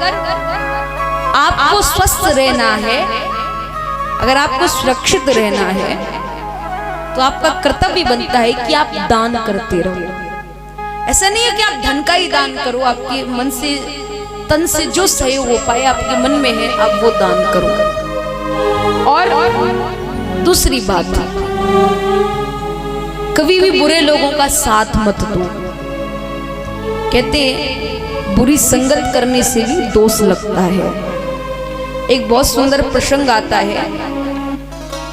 आपको स्वस्थ रहना है, अगर आपको सुरक्षित रहना है, तो आपका कर्तव्य बनता है कि आप दान करते रहो। ऐसा नहीं है कि आप धन का ही दान करो, आपके मन से तन से जो सहयोग हो पाए आपके मन में है आप वो दान करो। और दूसरी बात, कभी भी बुरे लोगों का साथ मत दो। कहते हैं बुरी संगत करने से भी दोष लगता है। एक बहुत सुंदर प्रसंग आता है,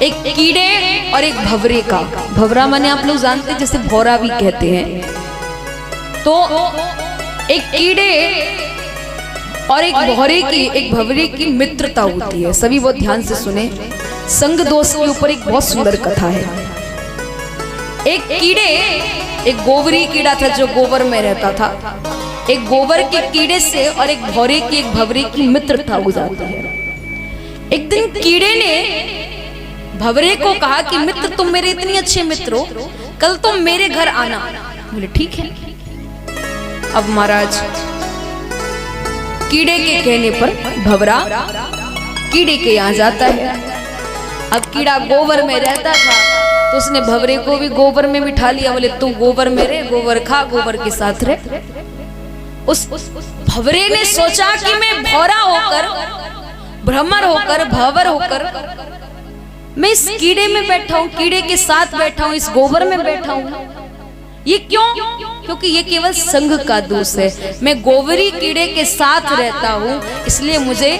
एक कीड़े और एक भंवरे का। भंवरा माने आप लोग जानते हैं, जैसे भौरा भी कहते हैं। तो एक कीड़े और एक भंवरे की मित्रता होती है। सभी बहुत ध्यान से सुने, संग दोष के ऊपर एक बहुत सुंदर कथा है। एक कीड़े, एक गोवरी कीड़ा था जो गोबर में रहता था। एक गोबर के कीड़े से और एक भंवरे की मित्रता हो जाती है। एक दिन कीड़े ने भंवरे को कहा कि मित्र, तुम मेरे इतने अच्छे मित्र हो, कल तुम मेरे घर आना। बोले ठीक है। अब महाराज कीड़े के कहने पर भंवरा कीड़े के यहाँ जाता है। अब कीड़ा गोबर में रहता था तो उसने भंवरे को भी गोबर में बिठा लिया। बोले तू गोबर में रह, गोबर खा, गोबर के साथ रह। उस भंवरे ने सोचा कि मैं भौरा होकर, भ्रमर होकर, भंवर होकर मैं इस कीड़े में बैठा हूं, कीड़े के साथ बैठा हूं, इस गोबर में बैठा हूं। ये क्यों? क्योंकि ये केवल संग का दोष है। मैं गोबरी कीड़े के साथ रहता हूं, इसलिए मुझे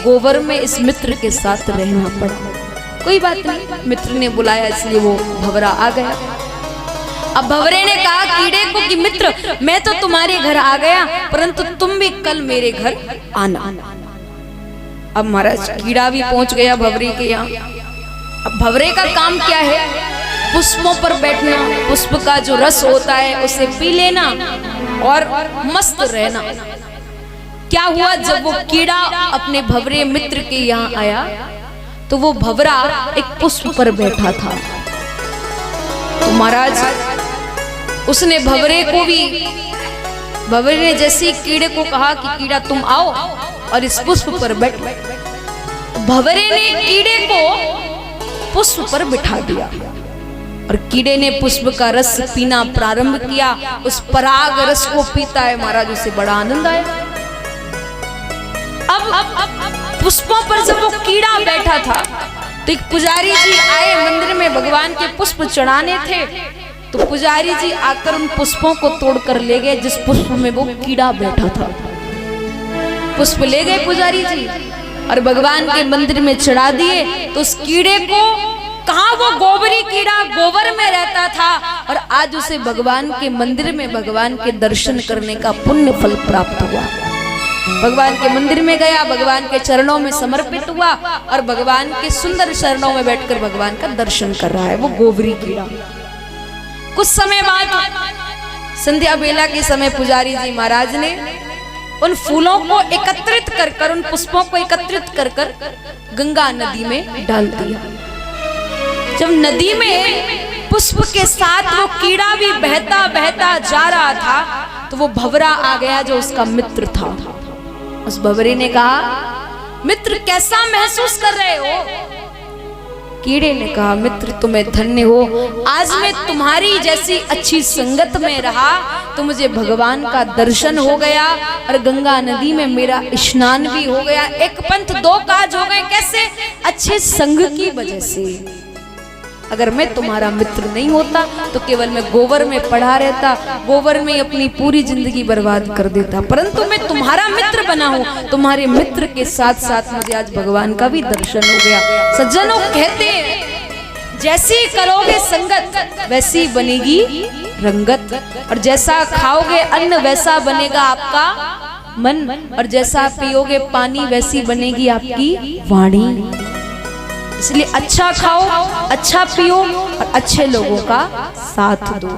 गोबर में इस मित्र के साथ रहना पड़ा। कोई बात नहीं, मित्र ने बुलाया इसलिए वो भंवरा आ गया। अब भंवरे ने कहा कीड़े को कि मित्र, मैं तो तुम्हारे घर आ गया, परंतु तुम भी कल मेरे घर आना। अब महाराज कीड़ा भी पहुंच गया भंवरे के यहाँ। अब भंवरे का काम क्या है? पुष्पों पर बैठना, पुष्प का जो रस होता है उसे पी लेना और मस्त रहना। क्या हुआ, जब वो कीड़ा अपने भंवरे मित्र के यहाँ आया तो वो भंवरा एक पुष्प पर बैठा था। तो महाराज उसने भंवरे को भी, भंवरे ने जैसे कीड़े को कहा कि कीड़ा तुम आओ और इस पुष्प पर बैठ, भंवरे ने कीड़े को पुष्प पर बिठा दिया और कीड़े ने पुष्प का रस पीना प्रारंभ किया। उस पराग रस को पीता है महाराज, उसे बड़ा आनंद आया। अब पुष्पों पर जब वो कीड़ा बैठा था तो एक पुजारी जी आए मंदिर में, भगवान के पुष्प चढ़ाने थे। तो पुजारी जी आकर उन पुष्पों को तोड़कर ले गए जिस पुष्प में वो कीड़ा बैठा था। पुष्प ले गए पुजारी जी और भगवान के मंदिर में चढ़ा दिए। तो उस कीड़े को, कहा वो गोबरी कीड़ा गोबर में रहता था और आज उसे भगवान के मंदिर में भगवान के दर्शन करने का पुण्य फल प्राप्त हुआ। भगवान के मंदिर में गया, भगवान के चरणों में समर्पित हुआ और भगवान के सुंदर चरणों में बैठकर भगवान का दर्शन कर रहा है वो गोबरी कीड़ा। कुछ समय बाद संध्या बेला के समय पुजारी जी महाराज ने उन फूलों को एकत्रित कर कर, उन पुष्पों को एकत्रित कर कर गंगा नदी में डाल दिया। जब नदी में पुष्प के साथ वो कीड़ा भी बहता बहता जा रहा था तो वो भंवरा आ गया जो उसका मित्र था। उस भंवरे ने कहा, मित्र कैसा महसूस कर रहे हो? कीड़े ने कहा, मित्र तुम्हें धन्य हो, आज मैं तुम्हारी जैसी अच्छी संगत में रहा तो मुझे भगवान का दर्शन हो गया और गंगा नदी में मेरा स्नान भी हो गया। एक पंथ दो काज हो गए। कैसे? अच्छे संग की वजह से। अगर मैं तुम्हारा मित्र नहीं होता तो केवल मैं गोबर में पड़ा रहता, गोबर में अपनी पूरी जिंदगी बर्बाद कर देता, परंतु मैं तुम्हारा मित्र बना हूं। तुम्हारे मित्र के साथ साथ मुझे आज भगवान का भी दर्शन हो गया। सज्जनों कहते हैं जैसी करोगे संगत वैसी बनेगी रंगत, और जैसा खाओगे अन्न वैसा बनेगा आपका मन, और जैसा पियोगे पानी वैसी बनेगी आपकी वाणी। इसलिए अच्छा खाओ, अच्छा पियो और अच्छे लोगों का साथ दो।